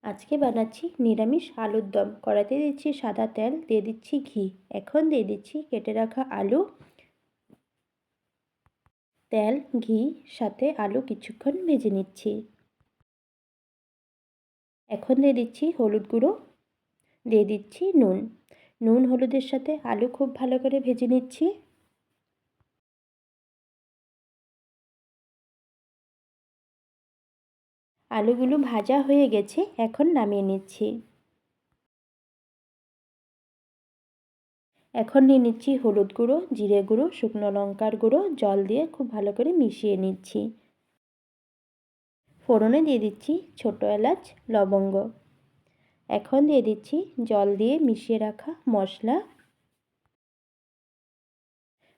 আজকে বানাচ্ছি নিরামিষ আলুর দম। কড়াইতে দিচ্ছি সাদা তেল, দিয়ে দিচ্ছি ঘি। এখন দিয়ে দিচ্ছি কেটে রাখা আলু। তেল, ঘি সাথে আলু কিছুক্ষণ ভেজে নিচ্ছি। এখন দিয়ে দিচ্ছি হলুদ গুঁড়ো, দিয়ে দিচ্ছি নুন। নুন হলুদের সাথে আলু খুব ভালো করে ভেজে নিচ্ছি। আলুগুলো ভাজা হয়ে গেছে, এখন নামিয়ে নিচ্ছি। এখন নিয়ে নিচ্ছি হলুদ গুঁড়ো, জিরে গুঁড়ো, শুকনো লঙ্কার গুঁড়ো, জল দিয়ে খুব ভালো করে মিশিয়ে নিচ্ছি। ফোড়নে দিয়ে দিচ্ছি ছোটো এলাচ, লবঙ্গ। এখন দিয়ে দিচ্ছি জল দিয়ে মিশিয়ে রাখা মশলা।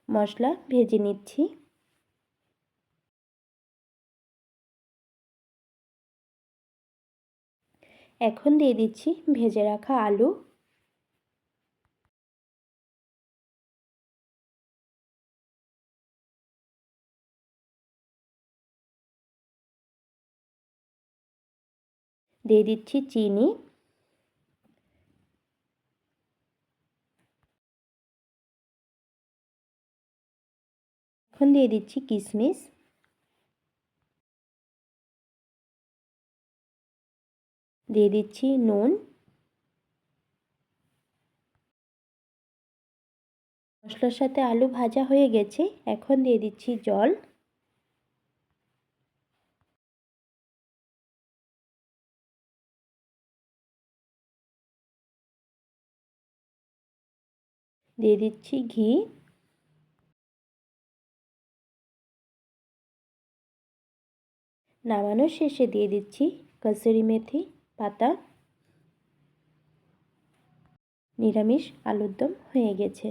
মশলা ভেজে নিচ্ছি। এখন দিয়ে দিচ্ছি ভেজে রাখা আলু। দিয়ে দিচ্ছি চিনি। এখন দিয়ে দিচ্ছি কিশমিশ। দিয়ে দিচ্ছি নুন। মশলার সাথে আলু ভাজা হয়ে গেছে, এখন দিয়ে দিচ্ছি জল। দিয়ে দিচ্ছি ঘি। নামানোর শেষে দিয়ে দিচ্ছি কসুরি মেথি পাতা। নিরামিষ আলুর দম হয়ে গেছে।